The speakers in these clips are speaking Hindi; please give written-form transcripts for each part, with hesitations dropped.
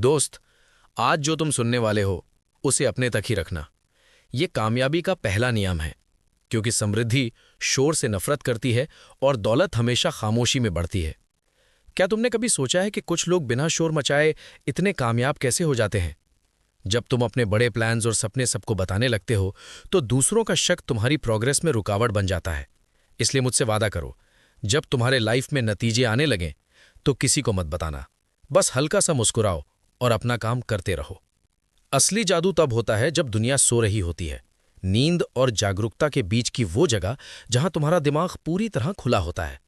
दोस्त, आज जो तुम सुनने वाले हो उसे अपने तक ही रखना। ये कामयाबी का पहला नियम है, क्योंकि समृद्धि शोर से नफरत करती है और दौलत हमेशा खामोशी में बढ़ती है। क्या तुमने कभी सोचा है कि कुछ लोग बिना शोर मचाए इतने कामयाब कैसे हो जाते हैं? जब तुम अपने बड़े प्लान्स और सपने सबको बताने लगते हो तो दूसरों का शक तुम्हारी प्रोग्रेस में रुकावट बन जाता है। इसलिए मुझसे वादा करो, जब तुम्हारे लाइफ में नतीजे आने लगें तो किसी को मत बताना। बस हल्का सा मुस्कुराओ और अपना काम करते रहो। असली जादू तब होता है जब दुनिया सो रही होती है, नींद और जागरूकता के बीच की वो जगह जहां तुम्हारा दिमाग पूरी तरह खुला होता है।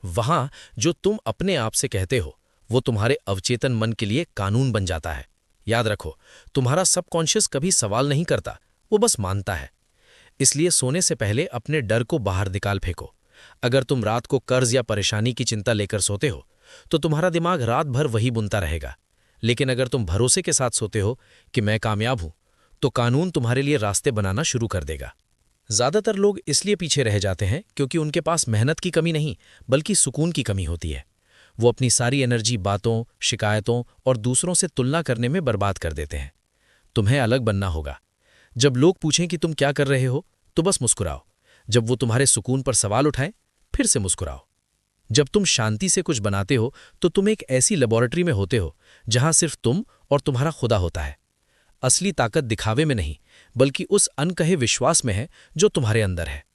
वहां जो तुम अपने आप से कहते हो वो तुम्हारे अवचेतन मन के लिए कानून बन जाता है। याद रखो, तुम्हारा सबकॉन्शियस कभी सवाल नहीं करता, वो बस मानता है। इसलिए सोने से पहले अपने डर को बाहर निकाल फेंको। अगर तुम रात को कर्ज या परेशानी की चिंता लेकर सोते हो तो तुम्हारा दिमाग रात भर वही बुनता रहेगा। लेकिन अगर तुम भरोसे के साथ सोते हो कि मैं कामयाब हूं, तो कानून तुम्हारे लिए रास्ते बनाना शुरू कर देगा। ज्यादातर लोग इसलिए पीछे रह जाते हैं क्योंकि उनके पास मेहनत की कमी नहीं, बल्कि सुकून की कमी होती है। वो अपनी सारी एनर्जी बातों, शिकायतों और दूसरों से तुलना करने में बर्बाद कर देते हैं। तुम्हें अलग बनना होगा। जब लोग पूछें कि तुम क्या कर रहे हो, तो बस मुस्कुराओ। जब वो तुम्हारे सुकून पर सवाल उठाएं, फिर से मुस्कुराओ। जब तुम शांति से कुछ बनाते हो तो तुम एक ऐसी लेबोरेटरी में होते हो जहां सिर्फ तुम और तुम्हारा खुदा होता है। असली ताकत दिखावे में नहीं, बल्कि उस अनकहे विश्वास में है जो तुम्हारे अंदर है।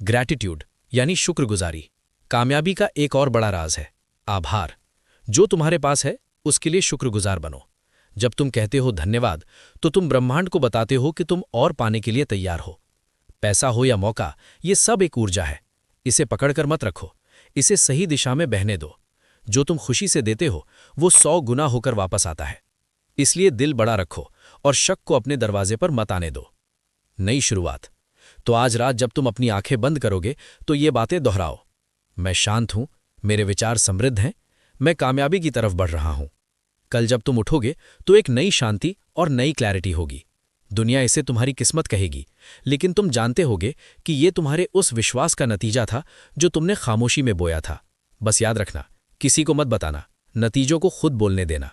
ग्रैटिट्यूड यानी शुक्रगुजारी कामयाबी का एक और बड़ा राज है। आभार। जो तुम्हारे पास है उसके लिए शुक्रगुजार बनो। जब तुम कहते हो धन्यवाद, तो तुम ब्रह्मांड को बताते हो कि तुम और पाने के लिए तैयार हो। पैसा हो या मौका, ये सब एक ऊर्जा है। इसे पकड़कर मत रखो, इसे सही दिशा में बहने दो। जो तुम खुशी से देते हो वो 100 गुना होकर वापस आता है। इसलिए दिल बड़ा रखो और शक को अपने दरवाजे पर मत आने दो। नई शुरुआत। तो आज रात जब तुम अपनी आंखें बंद करोगे तो ये बातें दोहराओ। मैं शांत हूं, मेरे विचार समृद्ध हैं, मैं कामयाबी की तरफ बढ़ रहा हूं। कल जब तुम उठोगे तो एक नई शांति और नई क्लैरिटी होगी। दुनिया इसे तुम्हारी किस्मत कहेगी, लेकिन तुम जानते होगे कि ये तुम्हारे उस विश्वास का नतीजा था जो तुमने खामोशी में बोया था। बस याद रखना, किसी को मत बताना, नतीजों को खुद बोलने देना।